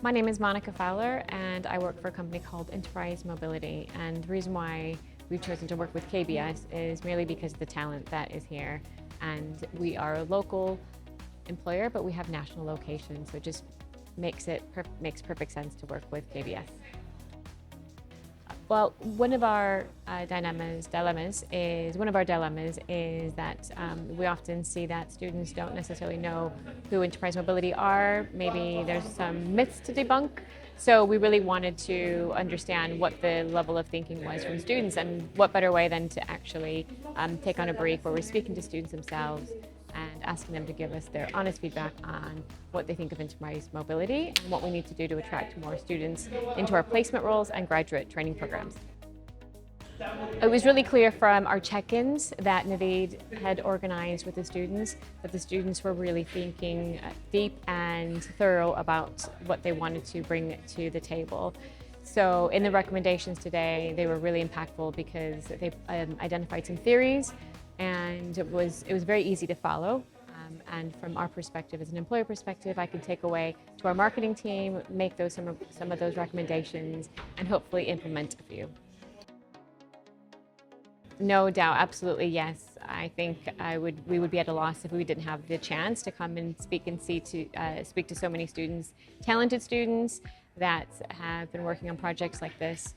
My name is Monica Fowler and I work for a company called Enterprise Mobility, and the reason why we've chosen to work with KBS is merely because of the talent that is here, and we are a local employer but we have national locations, so it just makes perfect sense to work with KBS. Well, one of our dilemmas is that we often see that students don't necessarily know who Enterprise Mobility are. Maybe there's some myths to debunk. So we really wanted to understand what the level of thinking was from students, and what better way than to actually take on a brief where we're speaking to students themselves and asking them to give us their honest feedback on what they think of Enterprise Mobility and what we need to do to attract more students into our placement roles and graduate training programs. It was really clear from our check-ins that Naveed had organized with the students that the students were really thinking deep and thorough about what they wanted to bring to the table. So in the recommendations today, they were really impactful because they identified some theories, and it was very easy to follow. And from our perspective, as an employer perspective, I can take away to our marketing team, make some of those recommendations, and hopefully implement a few. No doubt, absolutely, yes. I think we would be at a loss if we didn't have the chance to come and speak to so many students, talented students that have been working on projects like this,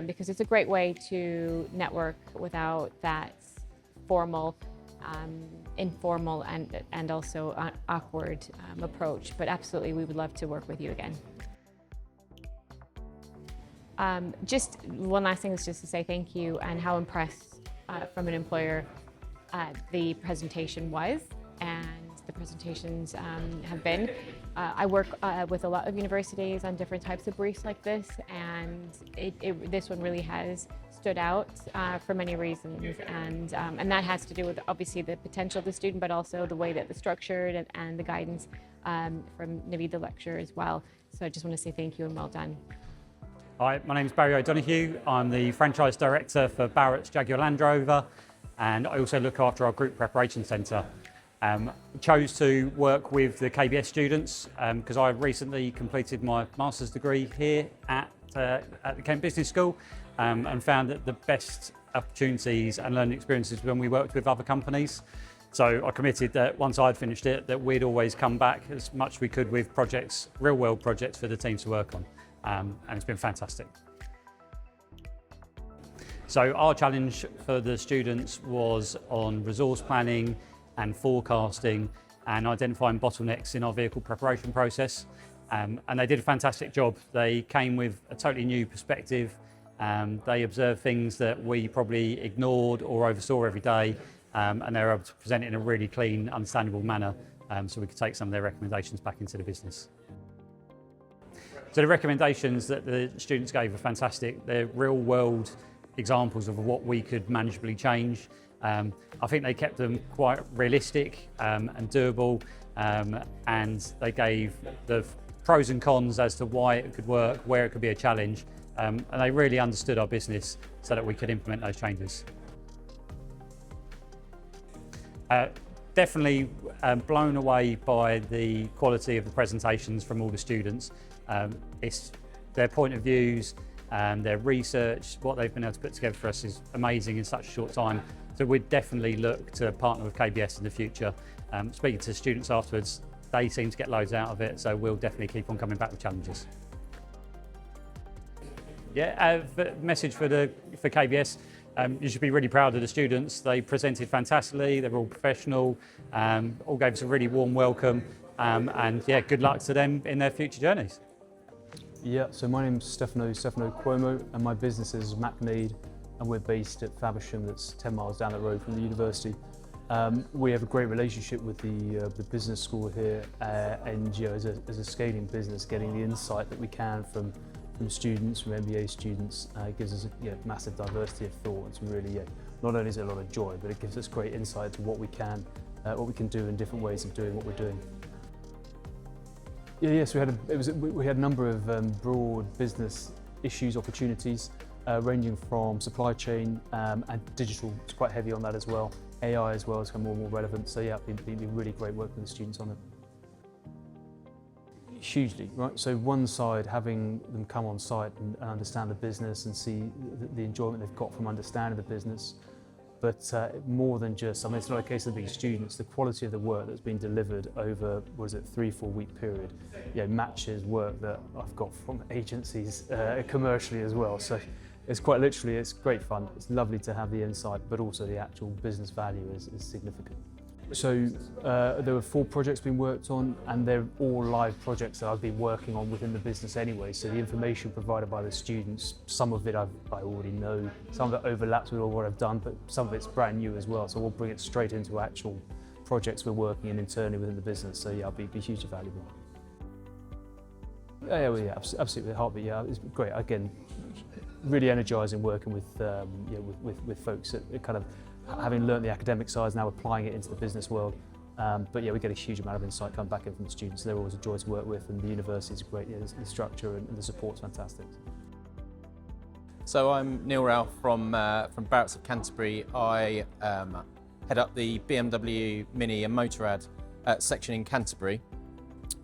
because it's a great way to network without that formal, informal, and also awkward approach. But absolutely, we would love to work with you again. Just one last thing is just to say thank you and how impressed from an employer the presentation was, and the presentations have been. I work with a lot of universities on different types of briefs like this, and this one really has stood out for many reasons, and that has to do with obviously the potential of the student, but also the way that it's structured and the guidance from Naveed, the lecturer, as well. So I just want to say thank you and well done. Hi, my name is Barry O'Donoghue. I'm the Franchise Director for Barretts Jaguar Land Rover, and I also look after our Group Preparation Centre. Chose to work with the KBS students because I recently completed my master's degree here at the Kent Business School, and found that the best opportunities and learning experiences when we worked with other companies. So I committed that once I'd finished it, that we'd always come back as much as we could with projects, real world projects for the teams to work on. And it's been fantastic. So our challenge for the students was on resource planning and forecasting and identifying bottlenecks in our vehicle preparation process. And they did a fantastic job. They came with a totally new perspective. They observed things that we probably ignored or oversaw every day, and they were able to present it in a really clean, understandable manner, so we could take some of their recommendations back into the business. So the recommendations that the students gave are fantastic. They're real world examples of what we could manageably change. I think they kept them quite realistic and doable, and they gave the pros and cons as to why it could work, where it could be a challenge, and they really understood our business so that we could implement those changes. Definitely blown away by the quality of the presentations from all the students. It's their point of views and their research, what they've been able to put together for us is amazing in such a short time. So we'd definitely look to partner with KBS in the future. Speaking to students afterwards, they seem to get loads out of it, so we'll definitely keep on coming back with challenges. Yeah, message for KBS. You should be really proud of the students. They presented fantastically, they were all professional, all gave us a really warm welcome, and yeah, good luck to them in their future journeys. Yeah, so my name's Stefano Cuomo, and my business is Macknade, and we're based at Faversham, that's 10 miles down the road from the university. We have a great relationship with the business school here, and you know, as a scaling business, getting the insight that we can from students, from MBA students, gives us a massive diversity of thought. It's really, not only is it a lot of joy, but it gives us great insight to what we can do in different ways of doing what we're doing. Yes, we had a number of broad business issues, opportunities, ranging from supply chain and digital. It's quite heavy on that as well. AI as well has become more and more relevant. So yeah, it's been really great working with the students on it. Hugely, right? So one side, having them come on site and understand the business and see the enjoyment they've got from understanding the business. But more than just, I mean, it's not a case of being students, the quality of the work that's been delivered over, 3-4 week period, matches work that I've got from agencies commercially as well. So it's quite literally, it's great fun. It's lovely to have the insight, but also the actual business value is significant. So there were 4 projects being worked on, and they're all live projects that I've been working on within the business anyway. So the information provided by the students, some of it I already know, some of it overlaps with all what I've done, but some of it's brand new as well. So we'll bring it straight into actual projects we're working in internally within the business. So yeah, it'll be hugely valuable. Yeah, absolutely, heartbeat. Yeah, it's great. Again, really energising working with folks at kind of having learnt the academic side, now applying it into the business world. But yeah, we get a huge amount of insight coming back in from the students. They're always a joy to work with, and the university is great. Yeah, the structure and the support's fantastic. So I'm Neil Ralph from Barretts of Canterbury. I head up the BMW Mini and Motorrad section in Canterbury.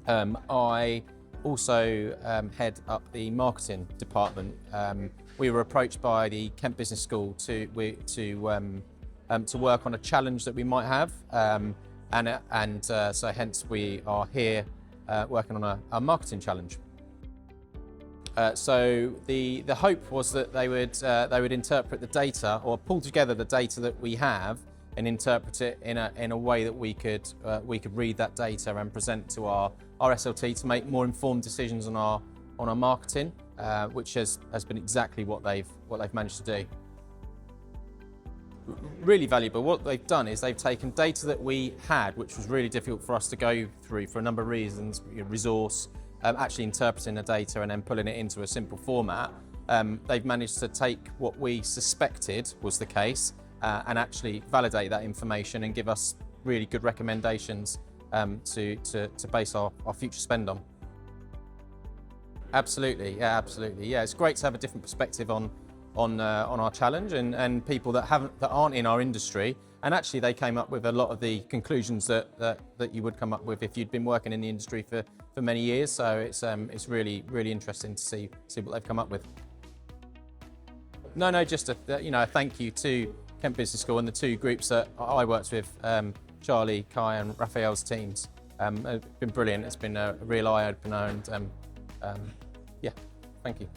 I also head up the marketing department. We were approached by the Kent Business School to work on a challenge that we might have, so hence we are here working on a marketing challenge. So the hope was that they would interpret the data, or pull together the data that we have and interpret it in a way that we could read that data and present to our SLT to make more informed decisions on our marketing, which has been exactly what they've managed to do. Really valuable. What they've done is they've taken data that we had, which was really difficult for us to go through for a number of reasons, resource, actually interpreting the data and then pulling it into a simple format. They've managed to take what we suspected was the case and actually validate that information and give us really good recommendations to base our future spend on. Absolutely, yeah, absolutely. Yeah, it's great to have a different perspective on our challenge and people that aren't in our industry, and actually they came up with a lot of the conclusions that you would come up with if you'd been working in the industry for many years. So it's really interesting to see what they've come up with. No, just a thank you to Kent Business School and the 2 groups that I worked with, Charlie, Kai and Raphael's teams. It's been brilliant. It's been a real eye-opener, and yeah, thank you.